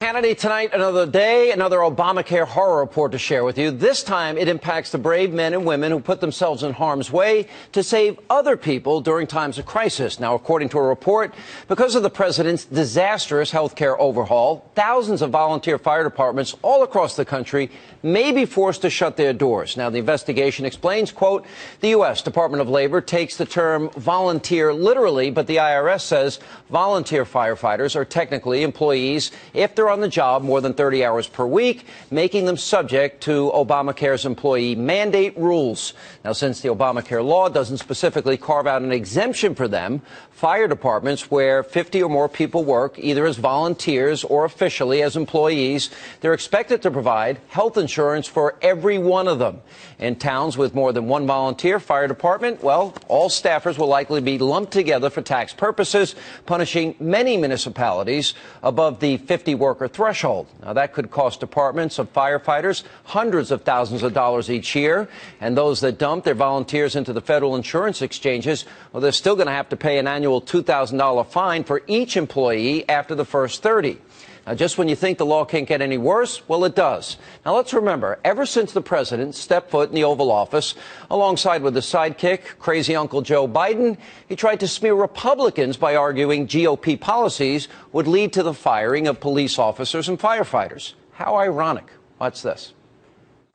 Hannity tonight, another day, another Obamacare horror report to share with you. This time, it impacts the brave men and women who put themselves in harm's way to save other people during times of crisis. Now, according to a report, because of the president's disastrous health care overhaul, thousands of volunteer fire departments all across the country may be forced to shut their doors. Now, the investigation explains, quote, the U.S. Department of Labor takes the term volunteer literally, but the IRS says volunteer firefighters are technically employees if they're on the job more than 30 hours per week, making them subject to Obamacare's employee mandate rules. Now, since the Obamacare law doesn't specifically carve out an exemption for them, fire departments where 50 or more people work, either as volunteers or officially as employees, they're expected to provide health insurance for every one of them. In towns with more than one volunteer fire department, well, all staffers will likely be lumped together for tax purposes, punishing many municipalities above the 50 worker threshold. Now, that could cost departments of firefighters hundreds of thousands of dollars each year. And those that dump their volunteers into the federal insurance exchanges, well, they're still going to have to pay an annual $2,000 fine for each employee after the first 30. Now, just when you think the law can't get any worse, well, it does. Now, let's remember, ever since the president stepped foot in the Oval Office, alongside with his sidekick, crazy Uncle Joe Biden, he tried to smear Republicans by arguing GOP policies would lead to the firing of police officers and firefighters. How ironic. Watch this.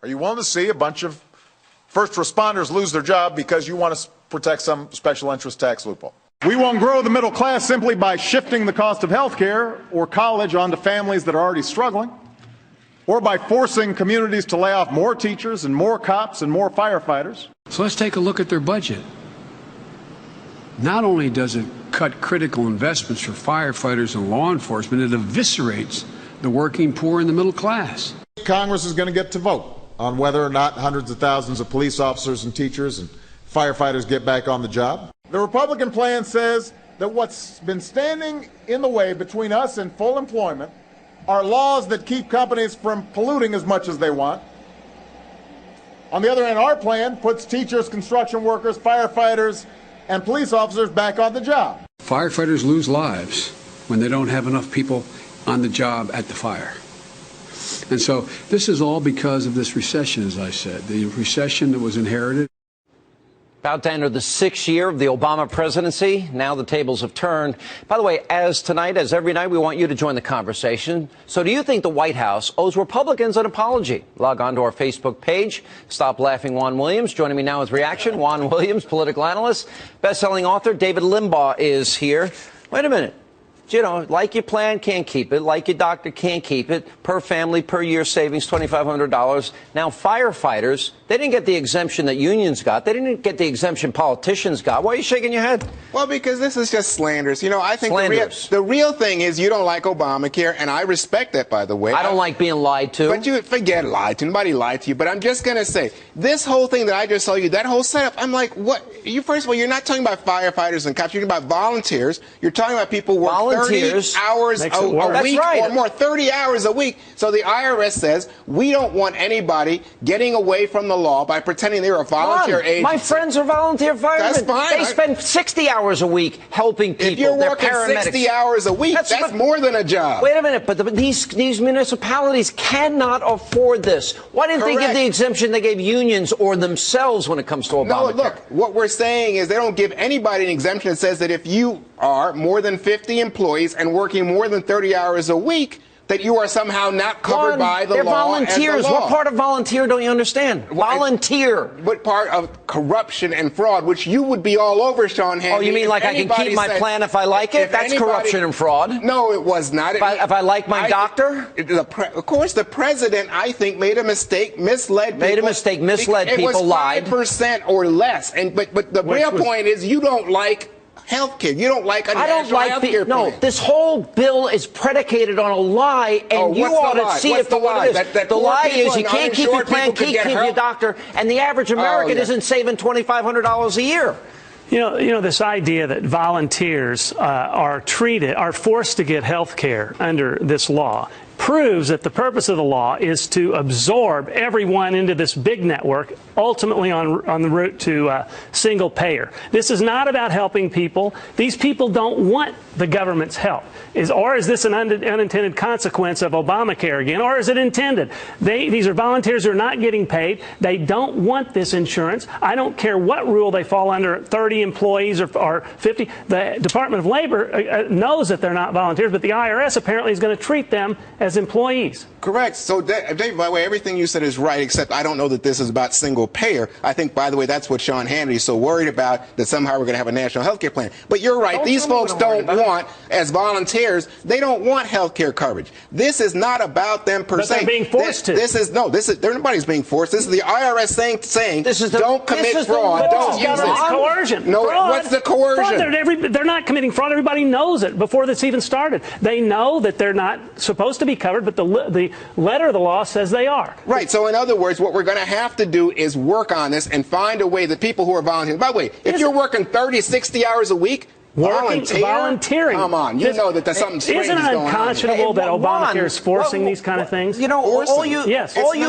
Are you willing to see a bunch of first responders lose their job because you want to protect some special interest tax loophole? We won't grow the middle class simply by shifting the cost of health care or college onto families that are already struggling, or by forcing communities to lay off more teachers and more cops and more firefighters. So let's take a look at their budget. Not only does it cut critical investments for firefighters and law enforcement, it eviscerates the working poor and the middle class. Congress is going to get to vote on whether or not hundreds of thousands of police officers and teachers and firefighters get back on the job. The Republican plan says that what's been standing in the way between us and full employment are laws that keep companies from polluting as much as they want. On the other hand, our plan puts teachers, construction workers, firefighters, and police officers back on the job. Firefighters lose lives when they don't have enough people on the job at the fire. And so this is all because of this recession, as I said, the recession that was inherited. About to enter the 6th year of the Obama presidency. Now the tables have turned. By the way, as every night, we want you to join the conversation. So do you think the White House owes Republicans an apology? Log on to our Facebook page. Stop Laughing Juan Williams. Joining me now with reaction, Juan Williams, political analyst, best-selling author. David Limbaugh is here. Wait a minute. You know, like your plan, can't keep it. Like your doctor, can't keep it. Per family, per year savings, $2,500. Now, firefighters, they didn't get the exemption that unions got. They didn't get the exemption politicians got. Why are you shaking your head? Well, because this is just slanderous. You know, I think the real thing is you don't like Obamacare, and I respect that, by the way. I don't like being lied to. But you forget lied to. Nobody lied to you. But I'm just going to say, this whole thing that I just told you, that whole setup, I'm like, what? First of all, you're not talking about firefighters and cops. You're talking about volunteers. You're talking about people who work 30 hours a week or more, 30 hours a week. So the IRS says we don't want anybody getting away from the law by pretending they're a volunteer agency. My friends are volunteer firemen. That's fine. They spend 60 hours a week helping people. If you're working 60 hours a week, that's more than a job. Wait a minute, but these municipalities cannot afford this. Why didn't they give the exemption they gave unions or themselves when it comes to Obamacare? No, look, what we're saying is they don't give anybody an exemption that says that if you are more than 50 employees and working more than 30 hours a week, that you are somehow not covered by the law. They're volunteers. What part of volunteer don't you understand? Volunteer. What part of corruption and fraud, which you would be all over, Sean Hannity? Oh, you mean like I can keep my plan if I like it? That's corruption and fraud. No, it was not. If I like my doctor? Of course, the president, I think, made a mistake, misled people. Made a mistake, misled people, lied. It was 5% or less. But the real point is you don't like health care. You don't like a national health care plan. No, this whole bill is predicated on a lie, and you ought to see it for what it is. The lie is you can't keep your plan, can't keep your doctor, and the average American isn't saving $2,500 a year. You know, this idea that volunteers are forced to get health care under this law proves that the purpose of the law is to absorb everyone into this big network, ultimately on the route to single payer. This is not about helping people. These people don't want the government's help? Or is this an unintended consequence of Obamacare again? Or is it intended? These are volunteers who are not getting paid. They don't want this insurance. I don't care what rule they fall under, 30 employees or 50. The Department of Labor knows that they're not volunteers, but the IRS apparently is going to treat them as employees. Correct. So, Dave, by the way, everything you said is right, except I don't know that this is about single payer. I think, by the way, that's what Sean Hannity is so worried about, that somehow we're going to have a national health care plan. But you're right. These folks don't want, as volunteers, they don't want health care coverage. This is not about them per se. But they're being forced to. Nobody's being forced. This is the IRS saying don't commit fraud. Don't use it. Coercion. No, fraud. what's the coercion? Fraud, they're not committing fraud. Everybody knows it before this even started. They know that they're not supposed to be covered, but the letter of the law says they are. Right. So in other words, what we're going to have to do is work on this and find a way that people who are volunteering. By the way, if you're working 30, 60 hours a week, volunteering. Come on, you know that there's something strange going on. Isn't it unconscionable that Obamacare is forcing these kind of things? You know, all you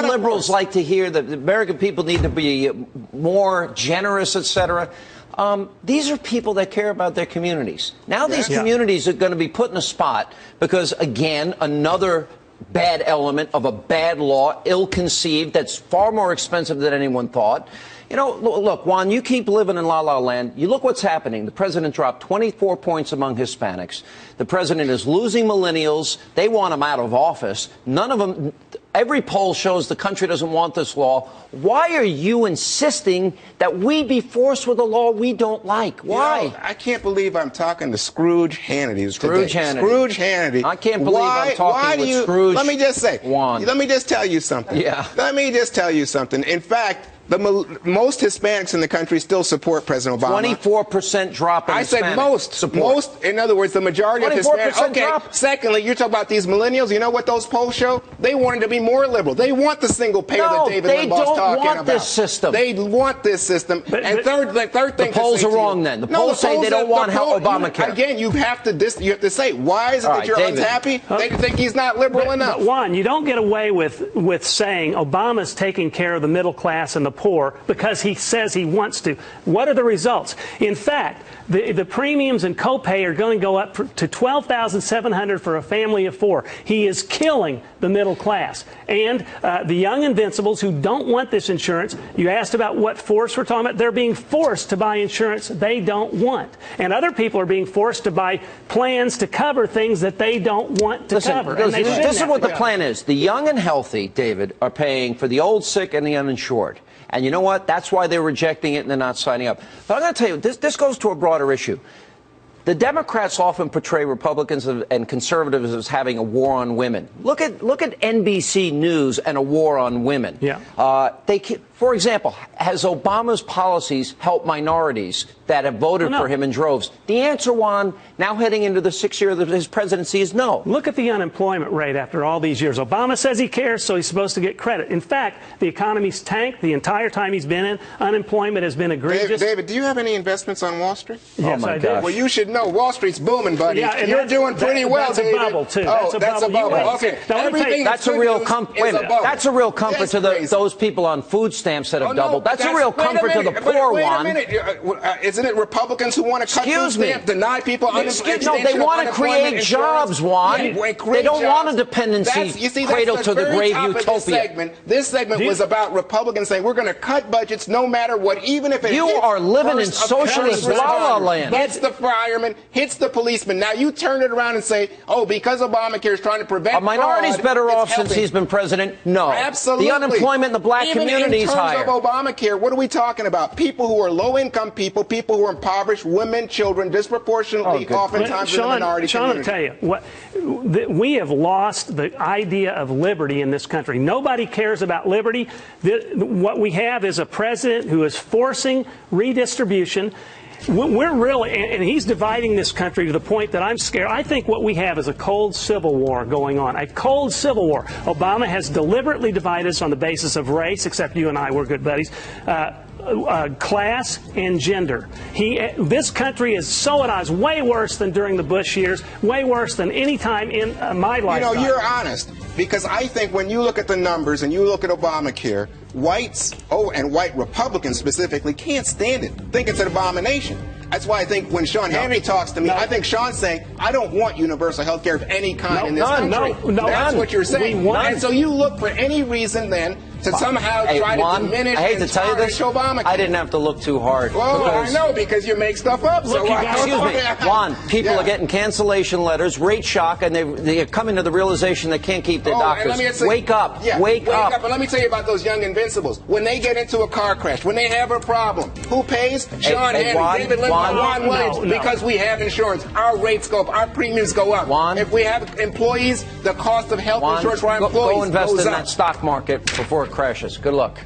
liberals like to hear that the American people need to be more generous, etc. These are people that care about their communities. Now these communities are going to be put in a spot because, again, another bad element of a bad law, ill-conceived, that's far more expensive than anyone thought. You know, look, Juan, you keep living in la-la land. You look what's happening. The president dropped 24 points among Hispanics. The president is losing millennials. They want him out of office. None of them. Every poll shows the country doesn't want this law. Why are you insisting that we be forced with a law we don't like? Why? You know, I can't believe I'm talking to Scrooge Hannity. Scrooge Hannity. I can't believe I'm talking with Scrooge. Let me just say. Juan. Let me just tell you something. Yeah. Let me just tell you something. In fact, most Hispanics in the country still support President Obama. 24% drop in I said Hispanic most. support. Most, in other words, the majority of Hispanics. Okay. Drop. Secondly, you're talking about these millennials. You know what those polls show? They wanted to be more liberal. They want the single payer that David Limbaugh's talking about. They don't want this system. They want this system. And third thing, the polls are wrong. Then the polls say they don't want Obamacare. Again, you have to say why is it that you're unhappy? They think he's not liberal enough. But Juan, you don't get away with saying Obama's taking care of the middle class and the poor because he says he wants to. What are the results? In fact, the premiums and copay are going to go up to $12,700 for a family of four. He is killing the middle class. And the young invincibles who don't want this insurance, you asked about what force we're talking about. They're being forced to buy insurance they don't want. And other people are being forced to buy plans to cover things that they don't want to cover. This is what the plan is. The young and healthy, David, are paying for the old, sick, and the uninsured. And you know what? That's why they're rejecting it and they're not signing up. But I'm going to tell you, this goes to a broader issue. The Democrats often portray Republicans and conservatives as having a war on women. Look at NBC News and a war on women. Yeah. For example, has Obama's policies helped minorities that have voted for him in droves? The answer, Juan, now heading into the 6th year of his presidency, is no. Look at the unemployment rate after all these years. Obama says he cares, so he's supposed to get credit. In fact, the economy's tanked the entire time he's been in. Unemployment has been egregious. David, do you have any investments on Wall Street? Yes, I do. Well, you should know Wall Street's booming, buddy. Yeah, and you're doing pretty well, that's David. That's a bubble, too. Oh, that's a bubble. Okay. That's a real comfort. Wait a minute. That's a real comfort to those people on food stamps that have doubled. That's a real comfort to the poor one. Wait a minute. Isn't it Republicans who want to cut food stamps, deny people unemployment? No, they want to create jobs, Juan. They don't want a dependency cradle to the grave utopia. This segment was about Republicans saying we're going to cut budgets no matter what, even if it You are living in socialist la-la land. Hits the fireman, hits the policeman. Now you turn it around and say, oh, because Obamacare is trying to prevent Are minorities fraud, better off since he's been president? No. Absolutely. The unemployment in the black community is higher. In terms of Obamacare, what are we talking about? People who are low-income people who are impoverished, women, children, disproportionately oftentimes in the minority community. Sean, I'll tell you, we have lost the idea of liberty in this country. Nobody cares about liberty. What we have is a president who is forcing redistribution. We're really, and he's dividing this country to the point that I'm scared. I think what we have is a cold civil war going on, a cold civil war. Obama has deliberately divided us on the basis of race, except you and I, we're good buddies, class and gender. This country is so at odds, way worse than during the Bush years, way worse than any time in my lifetime. You know, you're honest, because I think when you look at the numbers and you look at Obamacare, whites, and white Republicans specifically, can't stand it. Think it's an abomination. That's why I think when Sean Hannity talks to me, I think Sean's saying, I don't want universal health care of any kind in this country. That's what you're saying. And so you look for any reason then to somehow try to diminish I hate to tell you this, Obamacare. I didn't have to look too hard. Well, I know, because you make stuff up. Look, Excuse me, Juan, people are getting cancellation letters, rate shock, and they're coming to the realization they can't keep their doctors. Wake up. Wake up. But let me tell you about those young invincibles. When they get into a car crash, when they have a problem, who pays? Sean Hannity, David Lippman, Juan Williams, because we have insurance. Our rates go up, our premiums go up. If we have employees, the cost of health insurance for our employees go invest goes in up. that stock market before it crashes. Good luck.